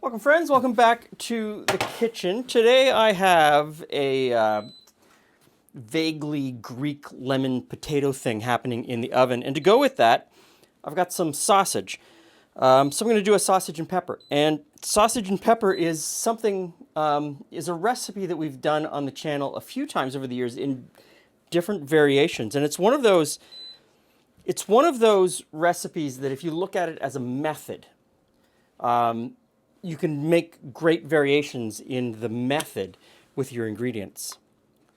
Welcome friends, welcome back to the kitchen. Today I have a vaguely Greek lemon potato thing happening in the oven. And to go with that, I've got some sausage. So I'm going to do a sausage and pepper. And sausage and pepper is something, is a recipe that we've done on the channel a few times over the years in different variations. And it's one of those recipes that if you look at it as a method, you can make great variations in the method with your ingredients.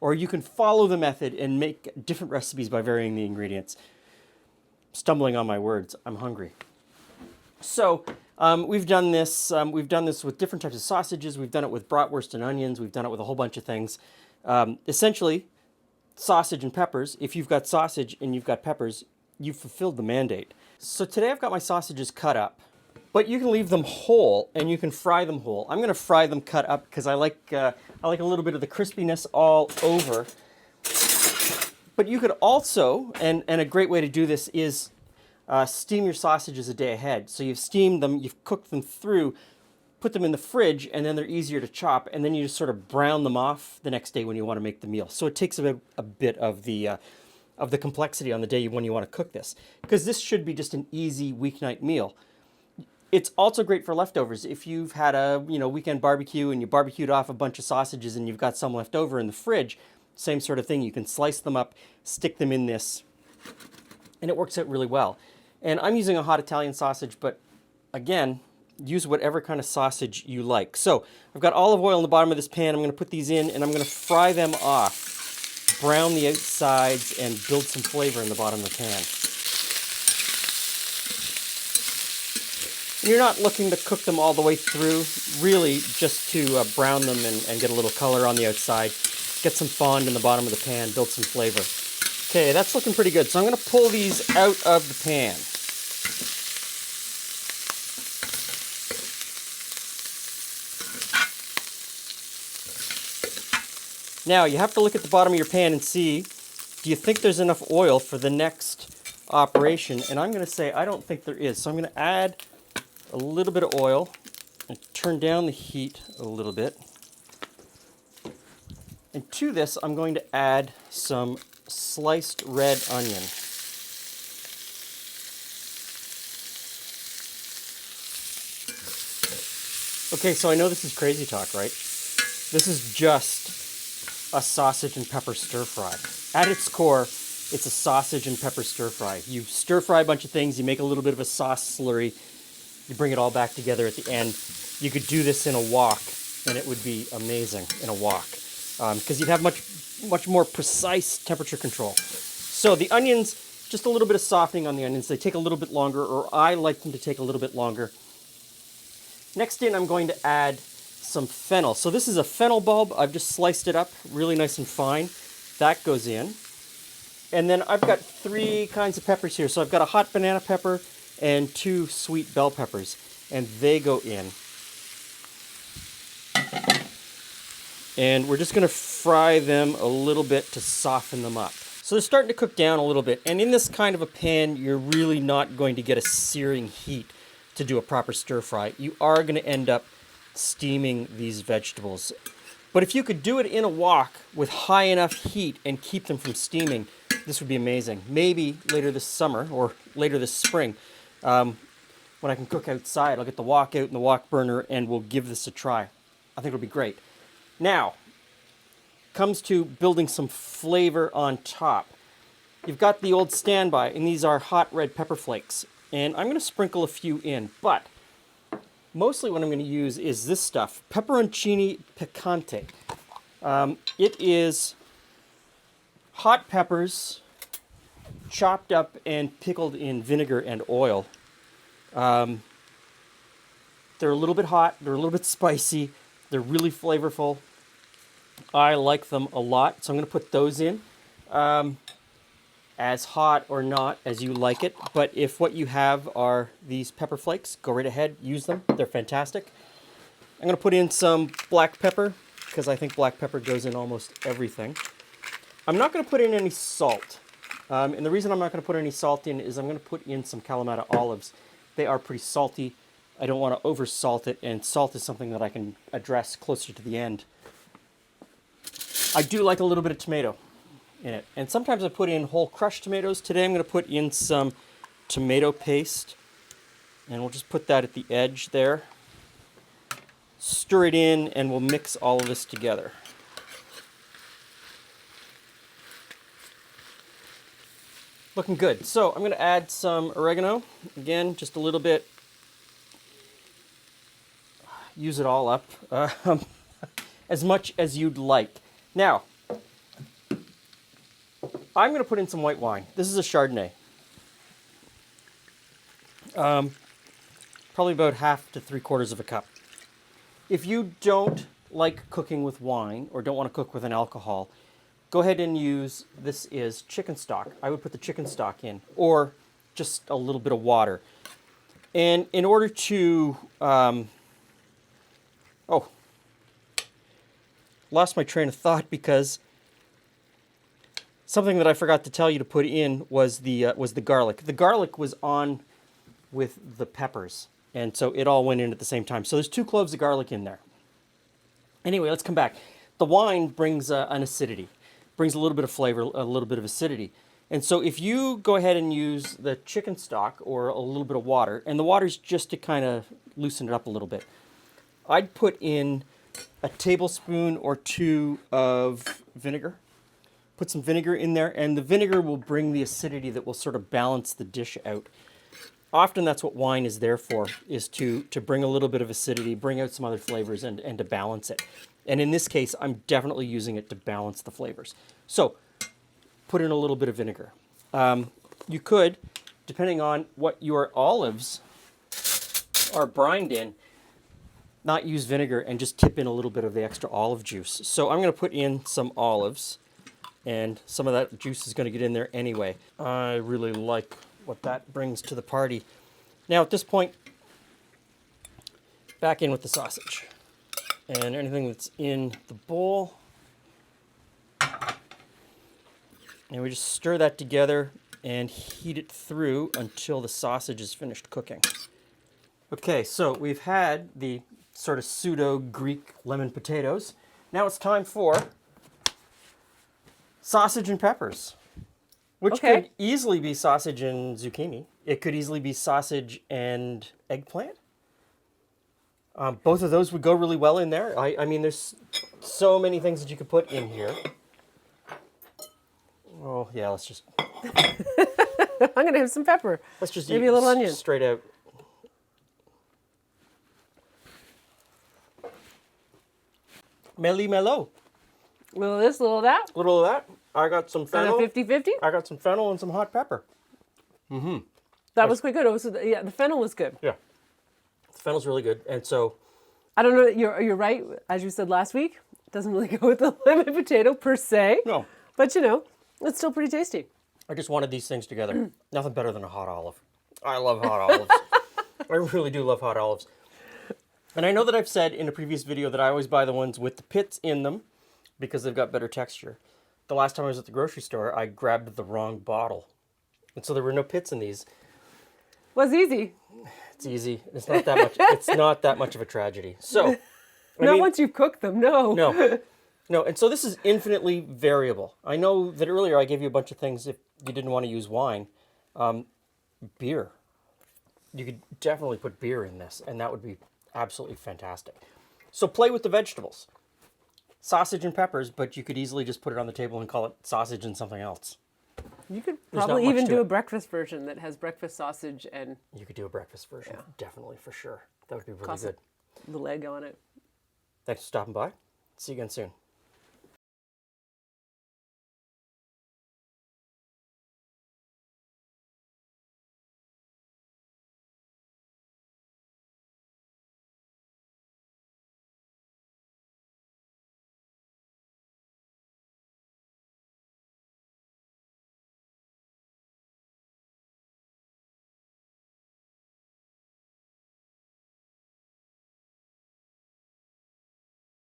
Or you can follow the method and make different recipes by varying the ingredients. Stumbling on my words, I'm hungry. So we've done this with different types of sausages. We've done it with bratwurst and onions. We've done it with a whole bunch of things. Essentially, sausage and peppers. If you've got sausage and you've got peppers, you've fulfilled the mandate. So today I've got my sausages cut up. But you can leave them whole, and you can fry them whole. I'm going to fry them cut up because I like a little bit of the crispiness all over. But you could also, and a great way to do this is steam your sausages a day ahead. So you've steamed them, you've cooked them through, put them in the fridge, and then they're easier to chop, and then you just sort of brown them off the next day when you want to make the meal. So it takes a bit of the complexity on the day when you want to cook this, because this should be just an easy weeknight meal. It's also great for leftovers. If you've had a weekend barbecue and you barbecued off a bunch of sausages and you've got some left over in the fridge, same sort of thing. You can slice them up, stick them in this, and it works out really well. And I'm using a hot Italian sausage, but again, use whatever kind of sausage you like. So I've got olive oil in the bottom of this pan. I'm going to put these in and I'm going to fry them off, brown the outsides, and build some flavor in the bottom of the pan. You're not looking to cook them all the way through, really just to brown them and get a little color on the outside, get some fond in the bottom of the pan, build some flavor. Okay, that's looking pretty good. So I'm going to pull these out of the pan. Now, you have to look at the bottom of your pan and see, do you think there's enough oil for the next operation? And I'm going to say I don't think there is. So I'm going to add a little bit of oil and turn down the heat a little bit. And to this, I'm going to add some sliced red onion. Okay, so I know this is crazy talk, right? This is just a sausage and pepper stir fry. At its core, it's a sausage and pepper stir fry. You stir fry a bunch of things, you make a little bit of a sauce slurry, you bring it all back together at the end. You could do this in a wok, and it would be amazing in a wok, because you'd have much more precise temperature control. So the onions, just a little bit of softening on the onions. They take a little bit longer, or I like them to take a little bit longer. Next in, I'm going to add some fennel. So this is a fennel bulb. I've just sliced it up really nice and fine. That goes in. And then I've got three kinds of peppers here. So I've got a hot banana pepper and two sweet bell peppers, and they go in. And we're just going to fry them a little bit to soften them up. So they're starting to cook down a little bit, and in this kind of a pan, you're really not going to get a searing heat to do a proper stir fry. You are going to end up steaming these vegetables. But if you could do it in a wok with high enough heat and keep them from steaming, this would be amazing. Maybe later this summer or later this spring, when I can cook outside, I'll get the wok out and the wok burner and we'll give this a try. I think it'll be great. Now, comes to building some flavor on top. You've got the old standby, and these are hot red pepper flakes. And I'm going to sprinkle a few in, but mostly what I'm going to use is this stuff, Peperoncini Picante. It is hot peppers chopped up and pickled in vinegar and oil. They're a little bit hot, they're a little bit spicy, they're really flavorful. I like them a lot, so I'm going to put those in. As hot or not as you like it, but if what you have are these pepper flakes, go right ahead, use them, they're fantastic. I'm going to put in some black pepper, because I think black pepper goes in almost everything. I'm not going to put in any salt, and the reason I'm not going to put any salt in is I'm going to put in some Kalamata olives. They are pretty salty. I don't want to over salt it, and salt is something that I can address closer to the end. I do like a little bit of tomato in it, and sometimes I put in whole crushed tomatoes. Today I'm going to put in some tomato paste, and we'll just put that at the edge there. Stir it in, and we'll mix all of this together. Looking good. So I'm going to add some oregano. Again, just a little bit. Use it all up. As much as you'd like. Now, I'm going to put in some white wine. This is a Chardonnay. Probably about 1/2 to 3/4 of a cup. If you don't like cooking with wine or don't want to cook with an alcohol, go ahead and use, this is chicken stock. I would put the chicken stock in, or just a little bit of water. And in order to, lost my train of thought because something that I forgot to tell you to put in was the garlic. The garlic was on with the peppers, and so it all went in at the same time. So there's 2 cloves of garlic in there. Anyway, let's come back. The wine brings an acidity, brings a little bit of flavor, a little bit of acidity. And so if you go ahead and use the chicken stock or a little bit of water, and the water's just to kind of loosen it up a little bit, I'd put in a tablespoon or 2 of vinegar. Put some vinegar in there, and the vinegar will bring the acidity that will sort of balance the dish out. Often that's what wine is there for, is to bring a little bit of acidity, bring out some other flavors, and to balance it. And in this case, I'm definitely using it to balance the flavors. So, put in a little bit of vinegar. You could, depending on what your olives are brined in, not use vinegar and just tip in a little bit of the extra olive juice. So I'm going to put in some olives, and some of that juice is going to get in there anyway. I really like what that brings to the party. Now at this point, back in with the sausage. And anything that's in the bowl. And we just stir that together and heat it through until the sausage is finished cooking. Okay, so we've had the sort of pseudo-Greek lemon potatoes. Now it's time for sausage and peppers, which could easily be sausage and zucchini. It could easily be sausage and eggplant. Both of those would go really well in there. I mean, there's so many things that you could put in here. Oh, yeah, let's just... I'm going to have some pepper. Let's just maybe a little onion. Straight out. Mello. Little of this, little of that. Little of that. I got some fennel. And a 50-50? I got some fennel and some hot pepper. That was quite good. It was, yeah, the fennel was good. Yeah. The fennel's really good. And so... I don't know, you're right. As you said last week, it doesn't really go with the lemon potato per se. No. But, you know, it's still pretty tasty. I just wanted these things together. Nothing better than a hot olive. I love hot olives. I really do love hot olives. And I know that I've said in a previous video that I always buy the ones with the pits in them because they've got better texture. The last time I was at the grocery store, I grabbed the wrong bottle. And so there were no pits in these. Was easy. It's easy. It's not that much. It's not that much of a tragedy. So, Not once you've cooked them, no. No. And so this is infinitely variable. I know that earlier I gave you a bunch of things if you didn't want to use wine. Beer. You could definitely put beer in this, and that would be absolutely fantastic. So play with the vegetables. Sausage and peppers, but you could easily just put it on the table and call it sausage and something else. You could There's probably not much even to do it. a breakfast version that has breakfast sausage and You could do a breakfast version, definitely, for sure. That would be really toss good. a little egg on it. Thanks for stopping by. See you again soon.